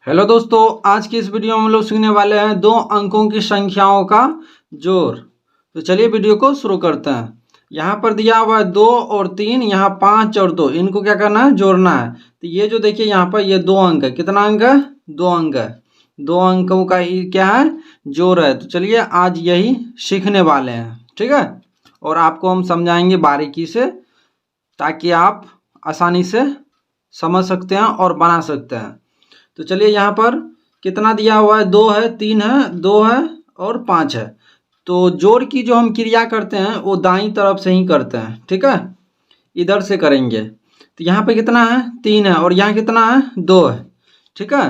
Hello दोस्तों, आज की इस वीडियो में हम लोग सीखने वाले हैं दो अंकों की संख्याओं का जोड़। तो चलिए वीडियो को शुरू करते हैं। यहाँ पर दिया हुआ है 2 और 3, यहाँ 5 और 2, इनको क्या करना है? जोड़ना है। तो ये जो देखिए यहाँ पर ये 2 अंक है। कितना अंक है? 2 अंक है। 2 अंकों का ही क्या है? जोड़ है। तो चलिए आज यही सीखने वाले हैं, ठीक है। और आपको हम समझाएंगे बारीकी से, ताकि आप आसानी से समझ सकते हैं और बना सकते हैं। तो चलिए यहाँ पर कितना दिया हुआ है? 2 है, 3 है, 2 है और 5 है। तो जोड़ की जो हम क्रिया करते हैं वो दाईं तरफ से ही करते हैं, ठीक है। इधर से करेंगे। तो यहाँ पे कितना है? 3 है और यहाँ कितना है? 2 है, ठीक है।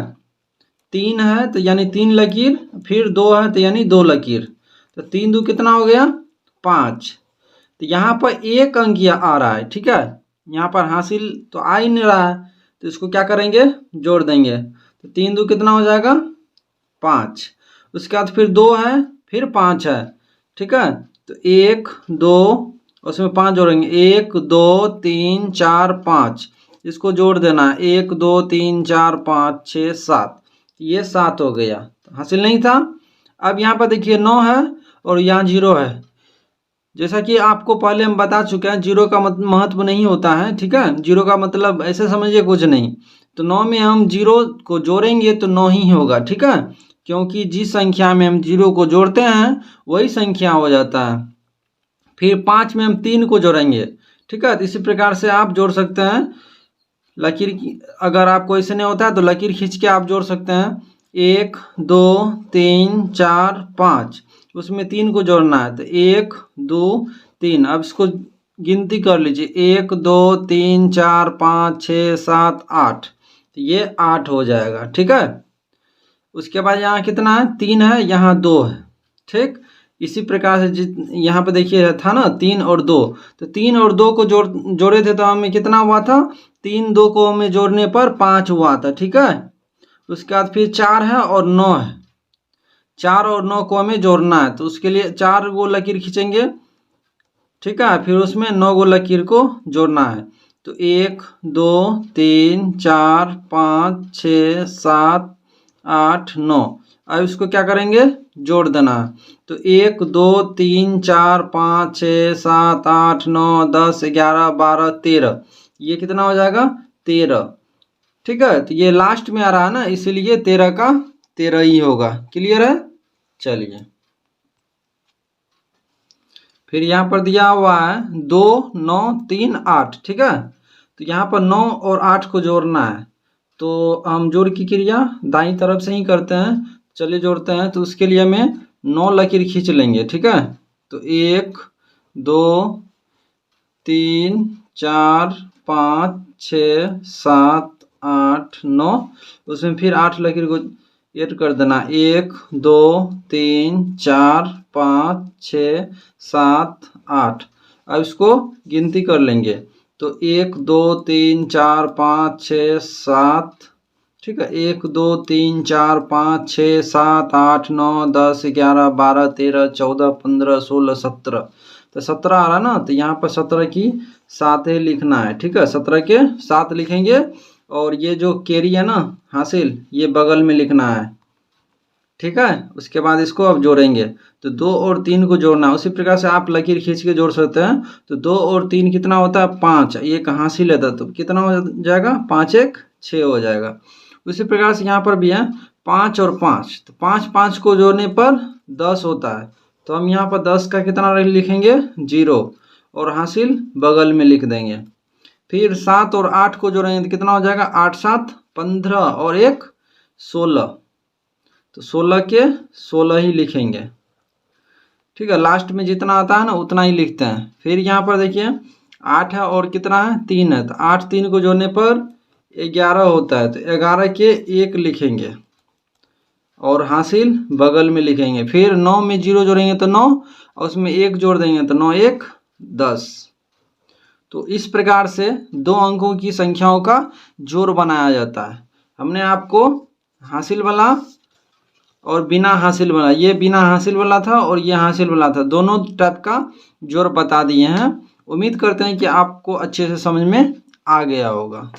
3 है तो यानी 3 लकीर, फिर 2 है तो यानी 2 लकीर। तो 3 2 कितना हो गया? 5। तो यहाँ पर एक अंक आ रहा है, ठीक है। यहाँ पर हासिल तो आ ही नहीं रहा है, तो इसको क्या करेंगे? जोड़ देंगे। तो 3 2 कितना हो जाएगा? 5। उसके बाद फिर 2 है, फिर 5 है, ठीक है। तो 1 2 उसमें 5 जोड़ेंगे। 1 2 3 4 5, इसको जोड़ देना है। 1 2 3 4 5 6 7, ये 7 हो गया। हासिल नहीं था। अब यहाँ पर देखिए 9 है और यहाँ 0 है। जैसा कि आपको पहले हम बता चुके हैं, 0 का महत्व नहीं होता है, ठीक है। 0 का मतलब ऐसे समझिए कुछ नहीं। तो 9 में हम 0 को जोड़ेंगे तो 9 ही होगा, ठीक है। क्योंकि जिस संख्या में हम 0 को जोड़ते हैं वही संख्या हो जाता है। फिर 5 में हम 3 को जोड़ेंगे, ठीक है। तो इसी प्रकार से आप जोड़ सकते हैं। लकीर अगर आपको ऐसे नहीं होता है तो लकीर खींच के आप जोड़ सकते हैं। 1 2 3 4 5, उसमें 3 को जोड़ना है। तो 1 2 3, अब इसको गिनती कर लीजिए। 1 2 3 4 5 6 7 8, तो ये 8 हो जाएगा, ठीक है। उसके बाद यहाँ कितना है? 3 है, यहाँ 2 है, ठीक। इसी प्रकार से यहाँ पे देखिए था ना 3 और 2, तो 3 और 2 को जोड़े थे तो हमें कितना हुआ था? 3 2 को हमें जोड़ने पर 5 हुआ था, ठीक है। उसके बाद फिर 4 है और 9 है। 4 और 9 को हमें जोड़ना है, तो उसके लिए 4 गो लकीर खींचेंगे, ठीक है। फिर उसमें 9 गो लकीर को जोड़ना है। तो 1 2 3 4 5 6 7 8 9, अब इसको क्या करेंगे? जोड़ देना है। तो 1 2 3 4 5 6 7 8 9 10 11 12 13, ये कितना हो जाएगा? 13, ठीक है। तो ये लास्ट में आ रहा है ना, इसीलिए 13 का 13 ही होगा। क्लियर है? चलिए फिर यहाँ पर दिया हुआ है 2 9 3 8, ठीक है। तो यहाँ पर 9 और 8 को जोड़ना है। तो हम जोड़ की क्रिया दाईं तरफ से ही करते हैं। चलिए जोड़ते हैं। तो उसके लिए हमें 9 लकीर खींच लेंगे, ठीक है। तो 1 2 3 4 5 6 7 8 9, उसमें फिर 8 लकीर को ऐड कर देना। 1 2 3 4 5 6 7 8, अब इसको गिनती कर लेंगे। तो 1 2 3 4 5 6 7, ठीक है। 1 2 3 4 5 6 7 8 9 10 11 12 13 14 15 16 17, तो 17 आ रहा ना। तो यहाँ पर 17 की 7 लिखना है, ठीक है। 17 के 7 लिखेंगे और ये जो कैरी है ना हासिल, ये बगल में लिखना है, ठीक है। उसके बाद इसको अब जोड़ेंगे। तो 2 और 3 को जोड़ना है। उसी प्रकार से आप लकीर खींच के जोड़ सकते हैं। तो 2 और 3 कितना होता है? 5, ये हासिल है तो कितना हो जाएगा? 5 1 6 हो जाएगा। उसी प्रकार से यहाँ पर भी है 5 और 5, तो 5 5 को जोड़ने पर 10 होता है। तो हम यहाँ पर 10 का कितना लिखेंगे? 0, और हासिल बगल में लिख देंगे। फिर 7 और 8 को जोड़ेंगे तो कितना हो जाएगा? 8 7 15 और 1 16, तो 16 के 16 ही लिखेंगे, ठीक है। लास्ट में जितना आता है ना उतना ही लिखते हैं। फिर यहाँ पर देखिए 8 है और कितना है? 3 है। तो 8 3 को जोड़ने पर 11 होता है। तो 11 के 1 लिखेंगे और हासिल बगल में लिखेंगे। फिर 9 में 0 जोड़ेंगे तो 9, और उसमें 1 जोड़ देंगे तो 9 1 10। तो इस प्रकार से दो अंकों की संख्याओं का जोड़ बनाया जाता है। हमने आपको हासिल वाला और बिना हासिल वाला, ये बिना हासिल वाला था और ये हासिल वाला था, दोनों टाइप का जोड़ बता दिए हैं। उम्मीद करते हैं कि आपको अच्छे से समझ में आ गया होगा।